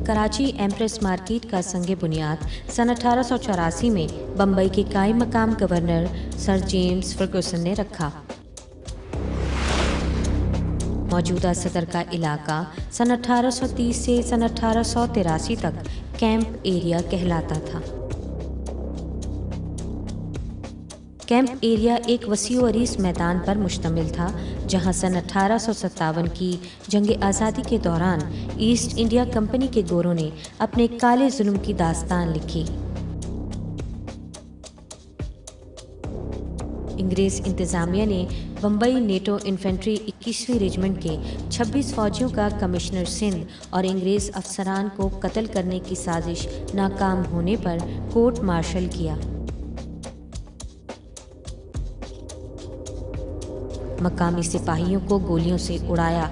Karachi empress market का संग बुनियाद सन 1884 में बम्बई के कायम मकाम गवर्नर सर जेम्स फर्गुसन ने रखा। मौजूदा सदर का इलाका सन 1830 से सन 1883 तक कैंप एरिया कहलाता था। कैंप एरिया एक वसीअ अरीज़ मैदान पर मुश्तमिल था, जहां सन 1857 की जंग आज़ादी के दौरान ईस्ट इंडिया कंपनी के गोरों ने अपने काले जुल्म की दास्तान लिखी। अंग्रेज़ इंतज़ामिया ने बम्बई नेटो इन्फेंट्री 21वीं रेजिमेंट के 26 फ़ौजियों का कमिश्नर सिंध और अंग्रेज़ अफसरान को कत्ल करने की साजिश नाकाम होने पर कोर्ट मार्शल किया। मकामी सिपाहियों को गोलियों से उड़ाया,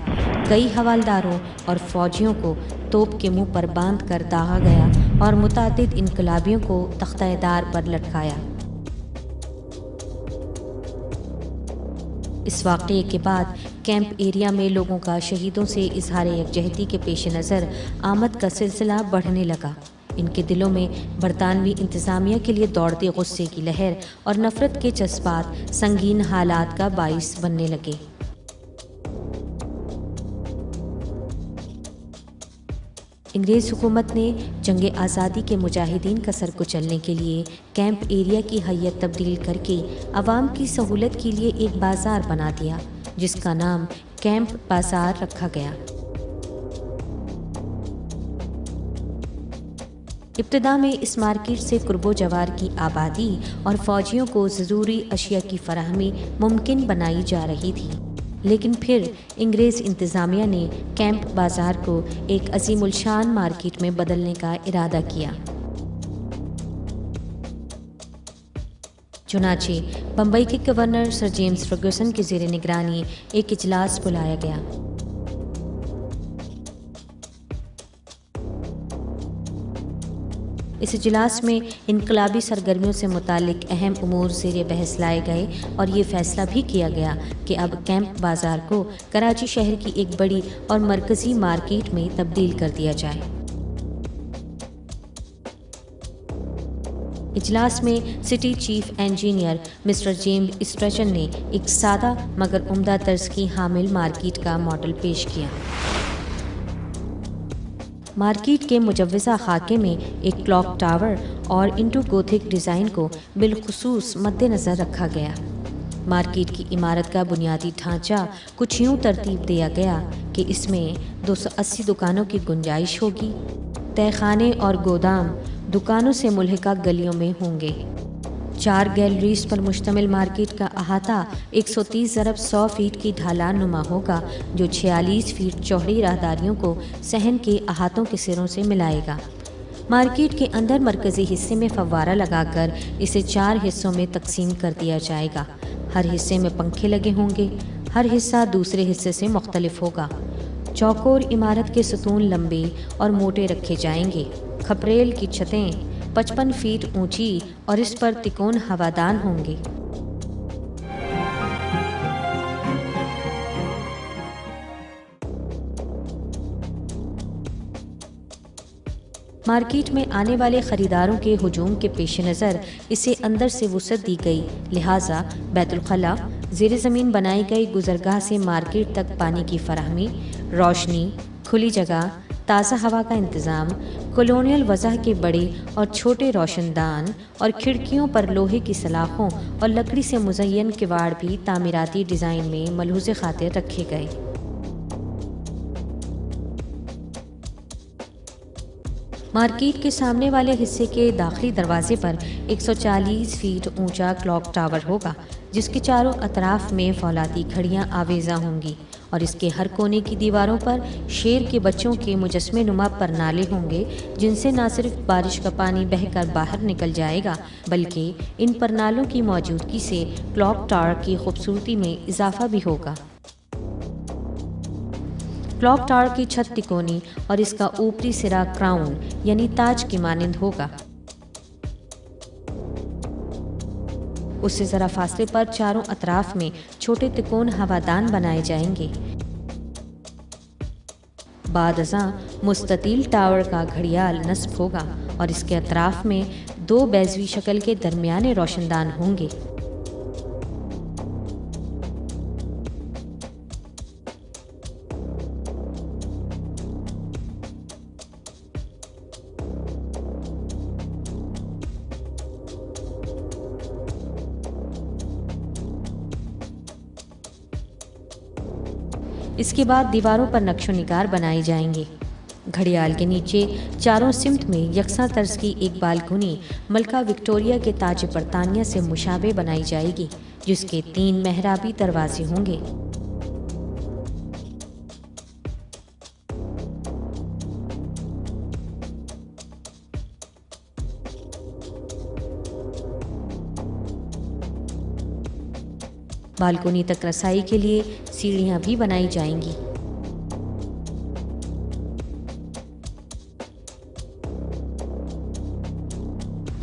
कई हवालदारों और फौजियों को तोप के मुंह पर बांध कर दागा गया और मुतादिद इनकलाबियों को तख्ता-ए-दार पर लटकाया। इस वाक़ये के बाद कैंप एरिया में लोगों का शहीदों से इजहार यकजहती के पेश नज़र आमद का सिलसिला बढ़ने लगा। इनके दिलों में बरतानवी इंतज़ामिया के लिए दौड़ते गुस्से की लहर और नफ़रत के जज्बात संगीन हालात का बाइस बनने लगे। अंग्रेज़ हुकूमत ने जंग आज़ादी के मुजाहिदीन का सर कुचलने के लिए कैंप एरिया की हैयत तब्दील करके आवाम की सहूलत के लिए एक बाज़ार बना दिया, जिसका नाम कैंप बाज़ार रखा गया। इब्तिदा में इस मार्केट से कुर्बो जवार की आबादी और फ़ौजियों को ज़रूरी अशिया की फराहमी मुमकिन बनाई जा रही थी, लेकिन फिर अंग्रेज़ इंतज़ामिया ने कैंप बाज़ार को एक अज़ीमुल शान मार्केट में बदलने का इरादा किया। चुनाचे बम्बई के गवर्नर सर जेम्स फर्गुसन की ज़ेर निगरानी एक इजलास बुलाया गया। इस इजलास में इनकलाबी सरगर्मियों से मुतालिक अहम उमूर ज़ेर बहस लाए गए और ये फ़ैसला भी किया गया कि अब कैंप बाज़ार को कराची शहर की एक बड़ी और मरकज़ी मार्केट में तब्दील कर दिया जाए। इजलास में city chief engineer mister James Strachan ने एक सादा मगर उम्दा तर्ज की हामिल मार्केट का मॉडल पेश किया। मार्केट के मुजव्वज़ा खाके में एक क्लॉक टावर और इंडो गोथिक डिज़ाइन को बिलखुसूस मद्देनज़र रखा गया। मार्केट की इमारत का बुनियादी ढांचा कुछ यूँ तरतीब दिया गया कि इसमें 280 दुकानों की गुंजाइश होगी। तहखाने और गोदाम दुकानों से मुल्हिका गलियों में होंगे। 4 गैलरीज पर मुश्तमिल मार्केट का अहाता 130 × 100 फीट की ढालान नुमा होगा, जो 46 फीट चौड़ी राहदारियों को सहन के अहातों के सिरों से मिलाएगा। मार्केट के अंदर मरकज़ी हिस्से में फव्वारा लगाकर इसे 4 हिस्सों में तकसीम कर दिया जाएगा। हर हिस्से में पंखे लगे होंगे, हर हिस्सा दूसरे हिस्से से मुख्तलिफ होगा। चौकोर इमारत के सतून लंबे और मोटे रखे जाएंगे। खपरेल की छतें 55 फीट ऊंची और इस पर तिकोन हवादान होंगे। मार्केट में आने वाले ख़रीदारों के हुजूम के पेश नज़र इसे अंदर से वुसअत दी गई, लिहाजा बैतुल खला ज़ेर ज़मीन बनाई गई गुज़रगाह से मार्केट तक पानी की फराहमी, रोशनी, खुली जगह, ताज़ा हवा का इंतज़ाम, कॉलोनियल वज़ह के बड़े और छोटे रोशनदान और खिड़कियों पर लोहे की सलाखों और लकड़ी से मुज़य्यन किवाड़ भी तामीराती डिज़ाइन में मलहूज़े खातिर रखे गए। मार्केट के सामने वाले हिस्से के दाखिली दरवाजे पर 140 फीट ऊंचा क्लॉक टावर होगा, जिसके चारों अतराफ में फौलादी घड़ियां आवेज़ा होंगी और इसके हर कोने की दीवारों पर शेर के बच्चों के मुजस्मे नुमा परनाले होंगे, जिनसे न सिर्फ बारिश का पानी बहकर बाहर निकल जाएगा, बल्कि इन परनालों की मौजूदगी से क्लॉक टावर की खूबसूरती में इजाफा भी होगा। क्लॉक टावर की छत तिकोनी और इसका ऊपरी सिरा क्राउन यानी ताज की मानिंद होगा। उससे ज़रा फासले पर चारों अतराफ में छोटे तिकोन हवादान बनाए जाएंगे। बाद अज़ां मुस्ततील टावर का घड़ियाल नस्ब होगा और इसके अतराफ़ में 2 बैज़वी शक्ल के दरमियाने रोशनदान होंगे। इसके बाद दीवारों पर नक्शो निगार बनाए जाएंगे। घड़ियाल के नीचे चारों सिमत में यकसा तर्ज की एक बालकनी मलका विक्टोरिया के ताज बरतानिया से मुशाबे बनाई जाएगी, जिसके 3 मेहराबी दरवाजे होंगे। बालकनी तक रसाई के लिए सीढ़ियां भी बनाई जाएंगी।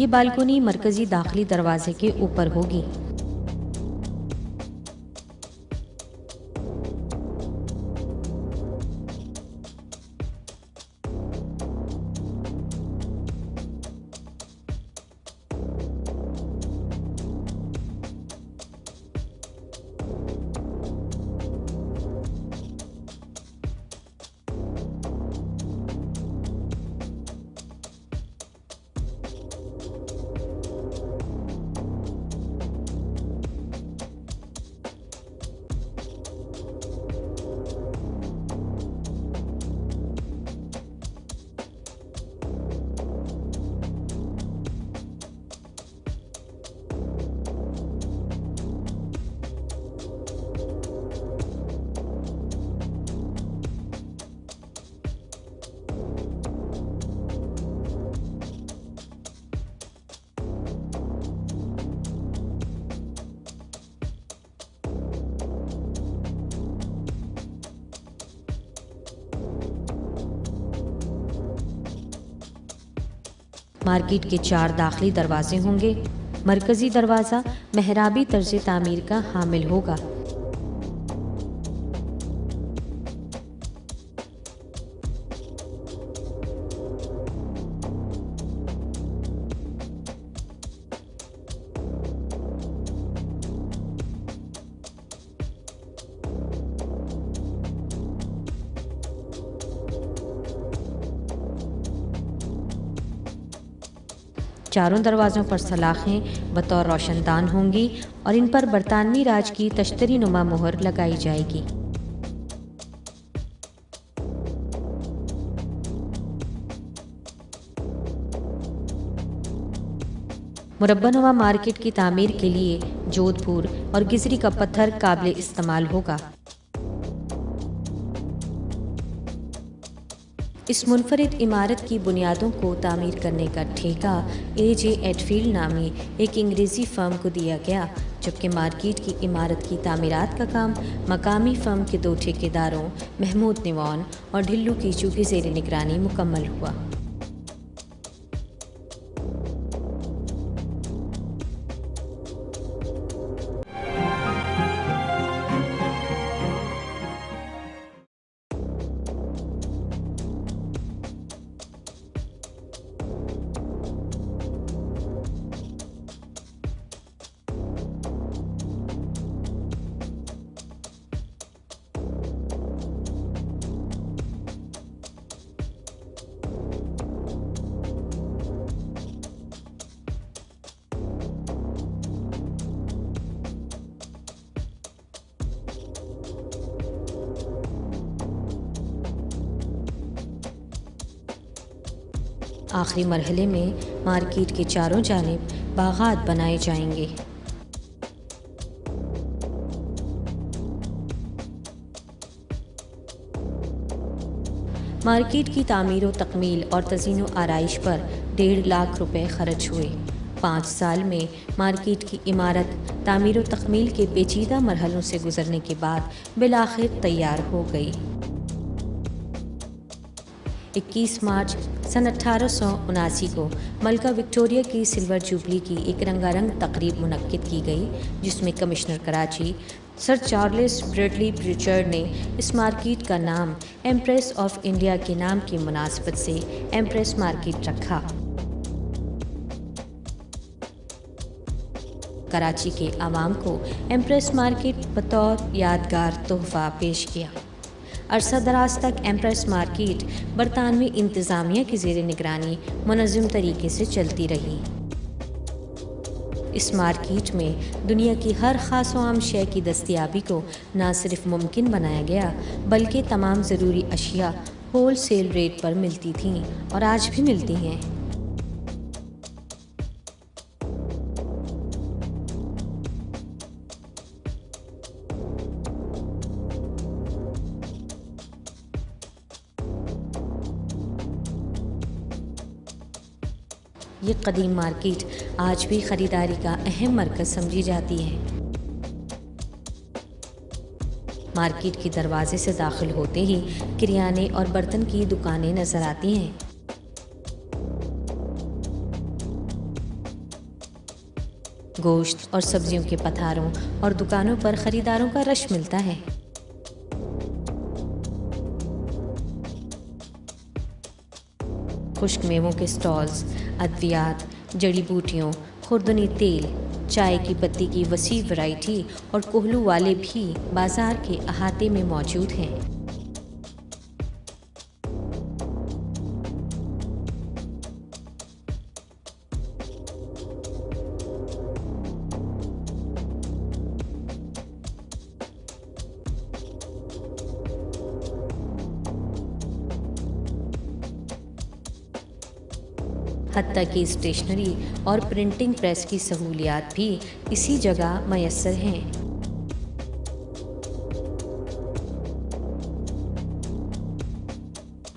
ये बालकनी मरकजी दाखिली दरवाजे के ऊपर होगी। मार्केट के 4 दाखिली दरवाजे होंगे। मरकजी दरवाज़ा मेहराबी तर्ज तामीर का हामिल होगा। चारों दरवाज़ों पर सलाखें बतौर रोशनदान होंगी और इन पर बरतानवी राज की तश्तरी नुमा मोहर लगाई जाएगी। मुरब्बानुमा मार्केट की तामीर के लिए जोधपुर और गिजरी का पत्थर काबिल इस्तेमाल होगा। इस मुनफरिद इमारत की बुनियादों को तामीर करने का ठेका A.J. एडफील्ड नामी एक अंग्रेज़ी फ़र्म को दिया गया, जबकि मार्केट की इमारत की तामीरात का काम मकामी फ़र्म के 2 ठेकेदारों महमूद निवान और ढिल्लू कीचू की ज़ेर निगरानी मुकम्मल हुआ। आखिरी मरहले में मार्केट के चारों जानिब बागात बनाए जाएंगे। मार्केट की तामीर व तकमील और तज़ीन व आराइश पर 1.5 लाख रुपए खर्च हुए। 5 साल में मार्केट की इमारत तामीर व तकमील के पेचीदा मरहलों से गुजरने के बाद बिलाखिर तैयार हो गई। 21 मार्च सन 1879 को मलका विक्टोरिया की सिल्वर जुबली की एक रंगारंग तकरीब मुनक्किद की गई, जिसमें commissioner Karachi sir Charles Bradley Pritchard ने इस मार्केट का नाम एम्प्रेस ऑफ इंडिया के नाम की मुनासबत से एम्प्रेस मार्केट रखा। कराची के आवाम को एम्प्रेस मार्केट बतौर यादगार तोहफा पेश किया। अरसा दराज तक एम्प्रेस मार्केट बरतानवी इंतज़ामिया की ज़ेर निगरानी मुनज़्ज़म तरीके से चलती रही। इस मार्केट में दुनिया की हर ख़ास व आम शय की दस्तयाबी को न सिर्फ मुमकिन बनाया गया, बल्कि तमाम ज़रूरी अशिया होल सेल रेट पर मिलती थीं और आज भी मिलती हैं। ये कदीम मार्केट आज भी ख़रीदारी का अहम मरकज़ समझी जाती है। मार्केट के दरवाजे से दाखिल होते ही किरियाने और बर्तन की दुकानें नज़र आती हैं। गोश्त और सब्जियों के पथारों और दुकानों पर ख़रीदारों का रश मिलता है। खुश्क मेवों के स्टॉल्स, अद्वियात, जड़ी बूटियों, खुर्दनी तेल, चाय की पत्ती की वसी वैरायटी और कोहलू वाले भी बाज़ार के अहाते में मौजूद हैं। हत्ता कि स्टेशनरी और प्रिंटिंग प्रेस की सहूलियात भी इसी जगह मैसर हैं।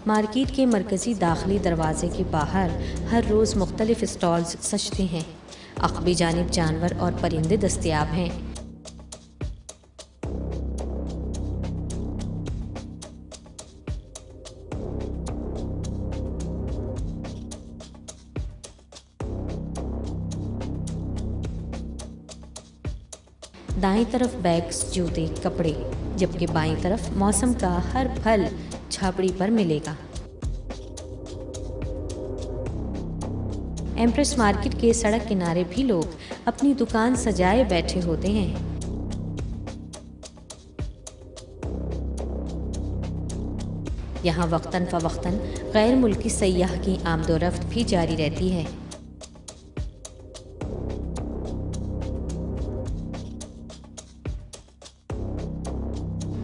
मार्केट के मरकज़ी दाखिली दरवाजे के बाहर हर रोज़ मुख्तलिफ स्टॉल्स सजते हैं। अक़बी जानिब जानवर और परिंदे दस्तयाब हैं। दाईं तरफ बैग्स, जूते, कपड़े, जबकि बाईं तरफ मौसम का हर फल छाबड़ी पर मिलेगा। एम्प्रेस मार्केट के सड़क किनारे भी लोग अपनी दुकान सजाए बैठे होते हैं। यहाँ वक्तन फ़वक्तन गैर मुल्की सयाह की आमदोरफ्त भी जारी रहती है।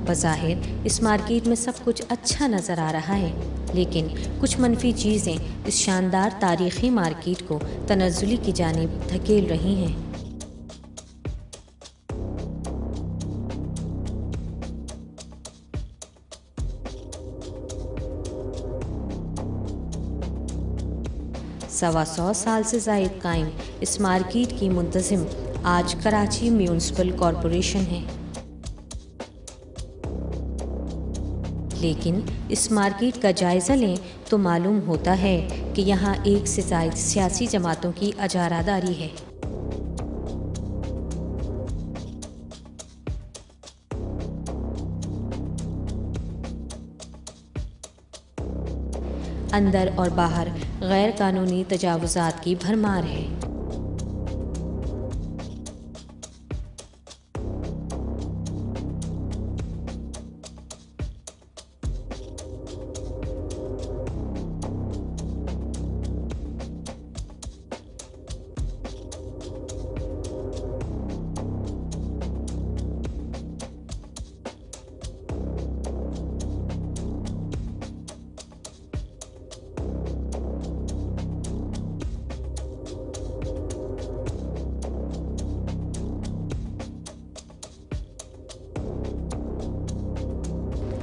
बज़ाहिर इस मार्केट में सब कुछ अच्छा नज़र आ रहा है, लेकिन कुछ मनफी चीज़ें इस शानदार तारीख़ी मार्केट को तनज़्ज़ुली की जानिब धकेल रही हैं। सवा सौ साल से ज़ायद कायम इस मार्केट की मुंतज़िम आज कराची म्यूनिसिपल कॉरपोरेशन है। लेकिन इस मार्केट का जायज़ा लें तो मालूम होता है कि यहाँ एक से ज़ायद सियासी जमातों की अजारादारी है। अंदर और बाहर गैर कानूनी तजावुज़ात की भरमार है।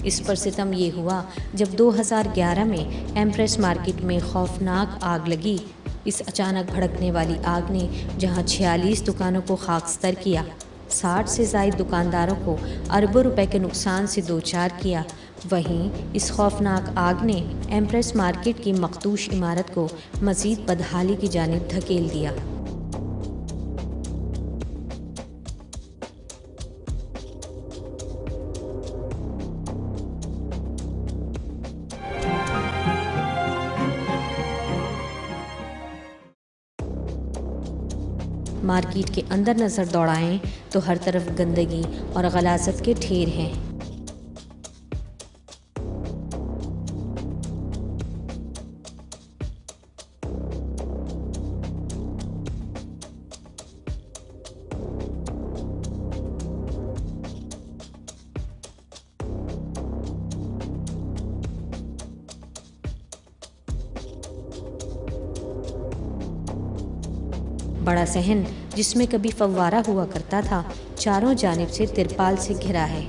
इस पर सितम ये हुआ जब 2011 में एम्प्रेस मार्केट में खौफनाक आग लगी। इस अचानक भड़कने वाली आग ने जहां 46 दुकानों को खाकस्तर किया, 60 से ज़ायद दुकानदारों को अरबों रुपए के नुकसान से दो चार किया, वहीं इस खौफनाक आग ने एम्प्रेस मार्केट की मखदूश इमारत को मज़ीद बदहाली की जानिब धकेल दिया। मार्केट के अंदर नज़र दौड़ाएं तो हर तरफ गंदगी और गलाज़त के ढेर हैं। बड़ा सहन जिसमें कभी फव्वारा हुआ करता था, चारों जानिब से तिरपाल से घिरा है।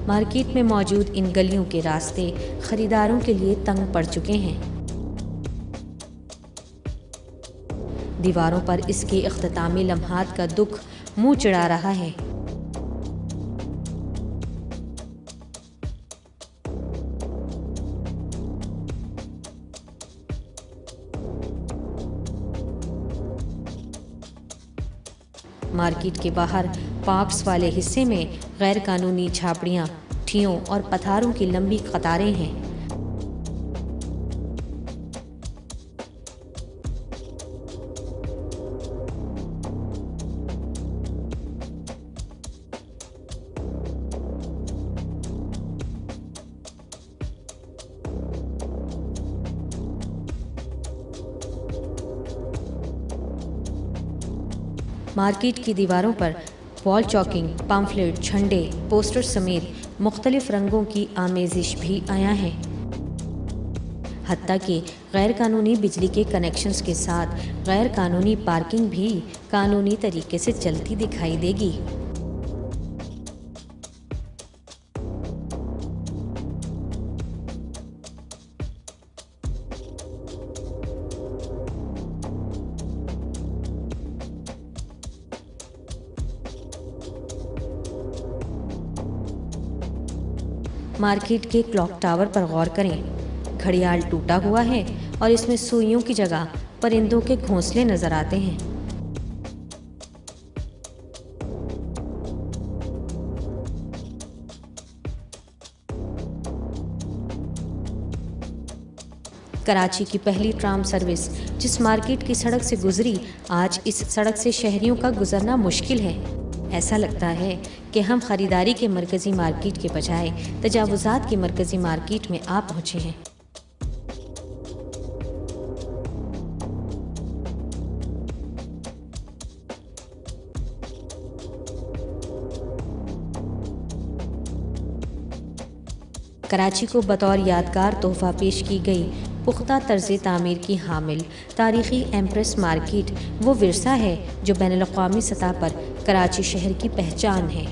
मार्केट में मौजूद इन गलियों के रास्ते खरीदारों के लिए तंग पड़ चुके हैं। दीवारों पर इसके इख्तितामी लम्हात का दुख मुंह चिढ़ा रहा है। मार्केट के बाहर पार्क्स वाले हिस्से में गैर कानूनी झापड़ियाँ, ठियों और पथारों की लंबी कतारें हैं। मार्केट की दीवारों पर वॉल चॉकिंग, पम्फलेट, झंडे, पोस्टर समेत मुख्तलिफ रंगों की आमेजिश भी आया है। हत्ता कि गैर कानूनी बिजली के कनेक्शंस के साथ गैर कानूनी पार्किंग भी कानूनी तरीके से चलती दिखाई देगी। मार्केट के क्लॉक टावर पर गौर करें। घड़ियाल टूटा हुआ है और इसमें सुइयों की जगह परिंदों के घोंसले नजर आते हैं। कराची की पहली ट्राम सर्विस जिस मार्केट की सड़क से गुजरी, आज इस सड़क से शहरियों का गुजरना मुश्किल है। ऐसा लगता है कि हम ख़रीदारी के मरकज़ी मार्केट के बजाय तजावुज़ात की मरकज़ी मार्केट में आ पहुँचे हैं। कराची को बतौर यादगार तोहफ़ा पेश की गई पुख्ता तर्ज़ तामीर की हामिल तारीख़ी एम्प्रेस मार्केट वो विरसा है जो बैनुल-अक़वामी सतह पर कराची शहर की पहचान है।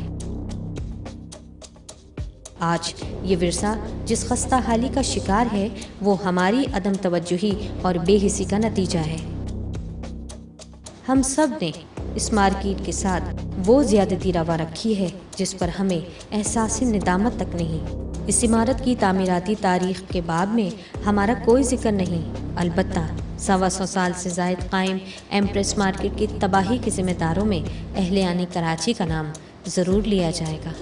आज ये विरसा जिस खस्ता हाली का शिकार है, वो हमारी अदम तवज्जुही और बेहिसी का नतीजा है। हम सब ने इस मार्केट के साथ वो ज़्यादती रवा रखी है जिस पर हमें एहसास निदामत तक नहीं। इस इमारत की तामीराती तारीख़ के बाब में हमारा कोई ज़िक्र नहीं, अलबत्ता 125 साल से ज़ायद कायम एम्प्रेस मार्केट की तबाही के ज़िम्मेदारों में अहले आने कराची का नाम ज़रूर लिया जाएगा।